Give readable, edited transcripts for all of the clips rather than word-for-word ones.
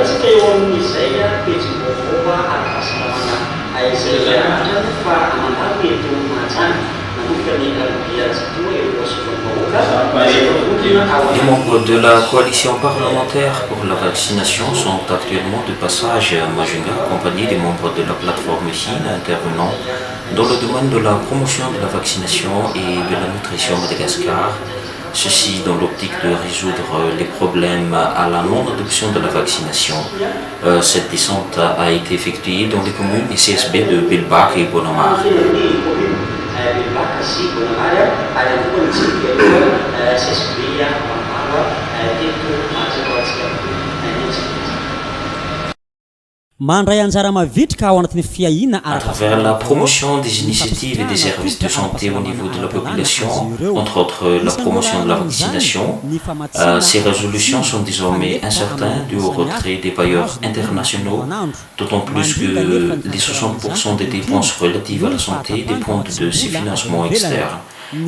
latsika eo amin'izay pejim-baovao ara-pahasalamana izay andrany fa amandany eto Mahajanga nanomboka ny alarobia toa eo sovanim-bahoaka Les membres de la coalition parlementaire pour la vaccination sont actuellement de passage à Majunga, accompagnés des membres de la plateforme Chine intervenant dans le domaine de la promotion de la vaccination et de la nutrition à Madagascar. Ceci dans l'optique de résoudre les problèmes à la non-adoption de la vaccination. Cette descente a été effectuée dans les communes et CSB de Belbak et Bonamar. À travers la promotion des initiatives et des services de santé au niveau de la population, entre autres la promotion de la vaccination, ces résolutions sont désormais incertaines dû au retrait des bailleurs internationaux, d'autant plus que les 60% des dépenses relatives à la santé dépendent de ces financements externes.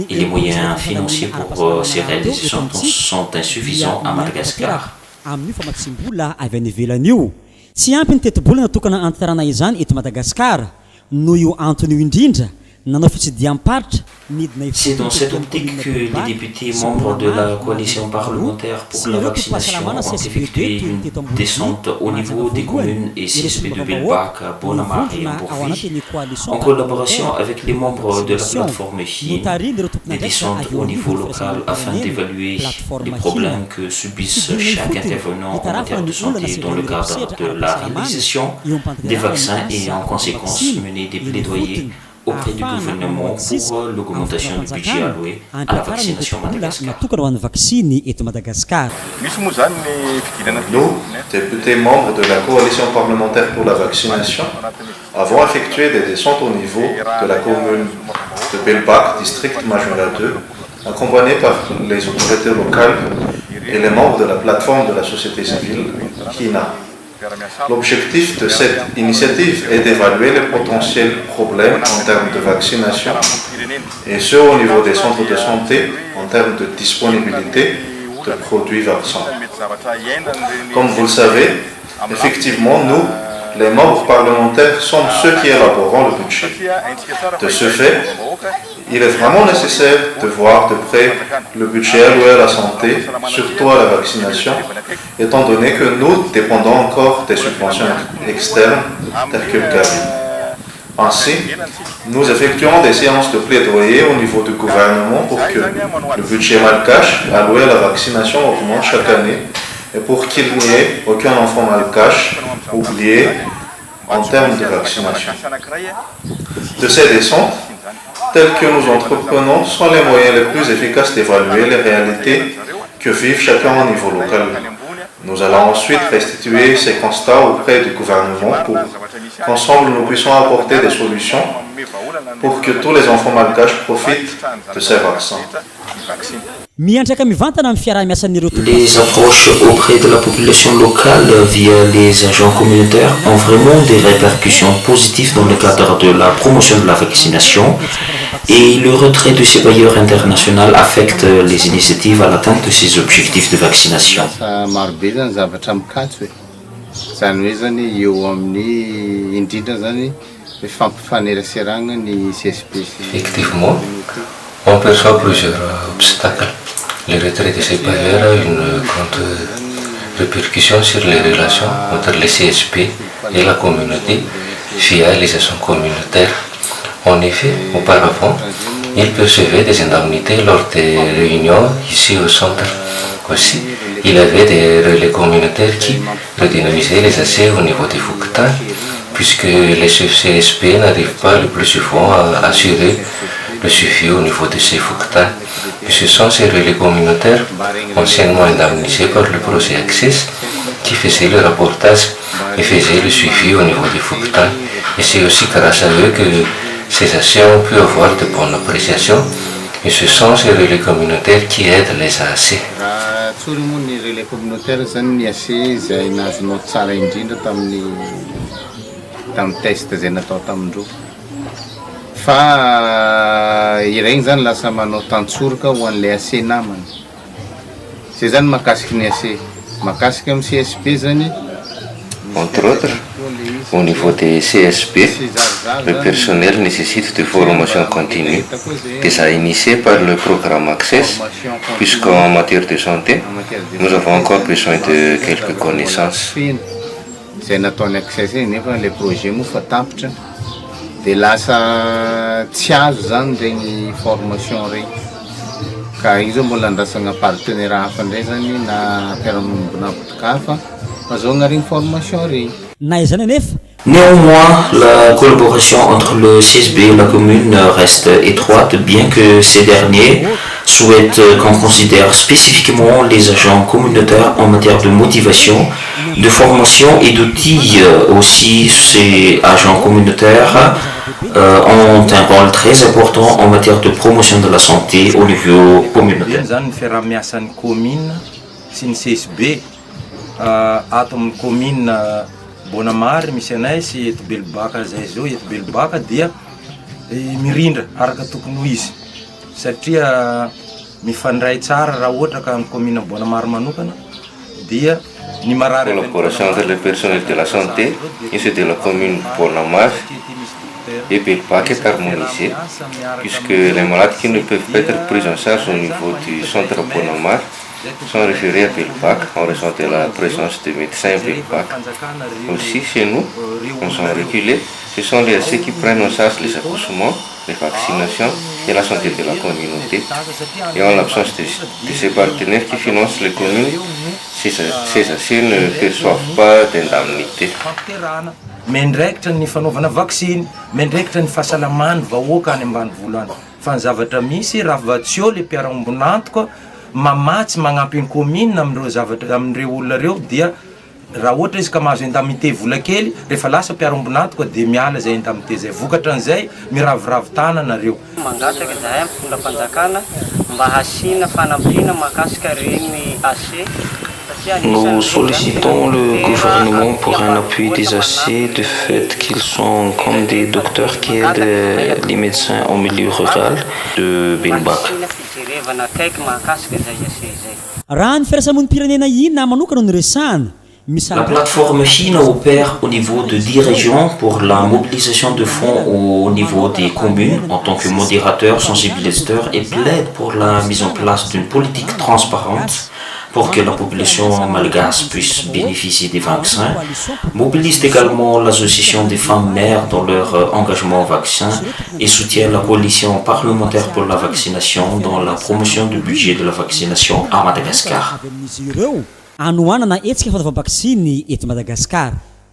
Et les moyens financiers pour ces réalisations sont insuffisants à Madagascar. Tsy ampy ny teti-bola natokana antarana izany eto Madagasikara noho io antony io indrindra nanao fitsidiam-paritra. C'est dans cette optique que les députés membres de la coalition parlementaire pour la vaccination ont effectué une descente au niveau des communes et CSP de Belbak, Bonamar et Ambourvi, en collaboration avec les membres de la plateforme Chine, des descentes au niveau local afin d'évaluer les problèmes que subissent chaque intervenant en matière de santé dans le cadre de la réalisation des vaccins et en conséquence mener des plaidoyers auprès du gouvernement pour l'augmentation du budget alloué à la vaccination à Madagascar. Nous, députés membres de la coalition parlementaire pour la vaccination, avons effectué des descentes au niveau de la commune de Belbak, district Majunga 2, accompagnés par les autorités locales et les membres de la plateforme de la société civile, KINA. L'objectif de cette initiative est d'évaluer les potentiels problèmes en termes de vaccination et ce au niveau des centres de santé en termes de disponibilité de produits vaccins. Comme vous le savez, effectivement, nous, les membres parlementaires, sommes ceux qui élaborons le budget. De ce fait, il est vraiment nécessaire de voir de près le budget alloué à la santé, surtout à la vaccination, étant donné que nous dépendons encore des subventions externes telles que le Gavi. Ainsi, nous effectuons des séances de plaidoyer au niveau du gouvernement pour que le budget malgache alloué à la vaccination augmente chaque année et pour qu'il n'y ait aucun enfant malgache oublié en termes de vaccination. De ces descentes, telles que nous entreprenons, sont les moyens les plus efficaces d'évaluer les réalités que vivent chacun au niveau local. Nous allons ensuite restituer ces constats auprès du gouvernement pour qu'ensemble nous puissions apporter des solutions pour que tous les enfants malgaches profitent de ces vaccins. Les approches auprès de la population locale via les agents communautaires ont vraiment des répercussions positives dans le cadre de la promotion de la vaccination et le retrait de ces bailleurs internationaux affecte les initiatives à l'atteinte de ces objectifs de vaccination. Effectivement, on perçoit plusieurs obstacles. Le retrait de ces bailleurs a une grande répercussion sur les relations entre les CSP et la communauté via les actions communautaires. En effet, auparavant, ils percevaient des indemnités lors des réunions ici au centre. Aussi, il y avait des relais communautaires qui redynamisaient les accès au niveau des Fouctas, puisque les chefs CSP n'arrivent pas le plus souvent à assurer le suivi au niveau de ces Fouctas. Et ce sont ces relais communautaires, anciennement indemnisés par le projet Access, qui faisaient le rapportage et faisaient le suivi au niveau des Fouctas. Et c'est aussi grâce à eux que ces actions ont pu avoir de bonnes appréciations. Et ce sont ces relais communautaires qui aident les AC. Ny relais communautaire zany ny AC izay nazonao tsara indrindra tamin'ny test izay natao tamindreo. Fa iregny zany lasa manao tantsoroka ho an'ilay AC namany. Zay zany mahakasiky ny AC. Mahakasiky amin'ny CSP zany Entre autres, au niveau des CSP, le personnel nécessite de formation continue, déjà initiée par le programme Access, puisqu'en matière de santé, nous avons encore besoin de quelques connaissances. Zay nataony access iny nefa le projet moa fa tapitra dia lasa tsy azo zany regny formation regny ka io zao mbola andrasana partenaire hafa indray zany na mpiara-miombona botoka hafa mahazoana regny formation regny. Na izany anefa Néanmoins, la collaboration entre le CSB et la commune reste étroite, bien que ces derniers souhaitent qu'on considère spécifiquement les agents communautaires en matière de motivation, de formation et d'outils. Aussi, ces agents communautaires ont un rôle très important en matière de promotion de la santé au niveau communautaire. Bonamary misy anay sy eto Belbaka zay zao eto Belbaka dia mirindra araka tokony ho izy satria mifandray tsara raha ohatra ka amin'ny commune Bonamary manokana dia ny marary Collaboration entre les personnels de la santé et ceux de la commune Bonamary et Belbaka est harmonisée puisque les malades qui ne peuvent pas être pris en charge au niveau du centre Bonamary sont référés à Belbaka en raison de la présence des médecins à Belbaka. Aussi, chez nous, on s'en reculé. Ce sont les AC qui prennent en charge les accouchements, les vaccinations et la santé de la communauté. Et en l'absence de ces partenaires qui financent les communes, ces AC ne perçoivent pas d'indemnité. Mendraikitra ny fanaovana vaccine, mendraikitra ny fahasalamany vahoaka any ambanivolo any. Fa ny zavatra misy raha vatsio le mpiara-miombonantoka mamatsy magnampy ny commune amin'ireo zavatra amin'ireo olona reo dia raha ohatra izy ka mahazo indemnité vola kely rehefa lasa mpiara-miombonantoka dia miala zay indemnité zay vokatra an'izay miraviravy tanana reo. Mangataka zahay amin'ny fondram-panjakana mba hasiana fanampiana mahakasika reny AC. Nous sollicitons le gouvernement pour un appui des AC du fait qu'ils sont comme des docteurs qui aident les médecins en milieu rural de Belbaka. raha ny firasamon'ny-pirenena ina manokana no resahana. La plateforme Chine opère au niveau de 10 régions pour la mobilisation de fonds au niveau des communes en tant que modérateur, sensibilisateur et plaide pour la mise en place d'une politique transparente pour que la population malgache puisse bénéficier des vaccins, mobilise également l'association des femmes mères dans leur engagement au vaccin et soutient la coalition parlementaire pour la vaccination dans la promotion du budget de la vaccination à Madagascar. Anohanana etsika fanaova vaksiny eto Madagasikara.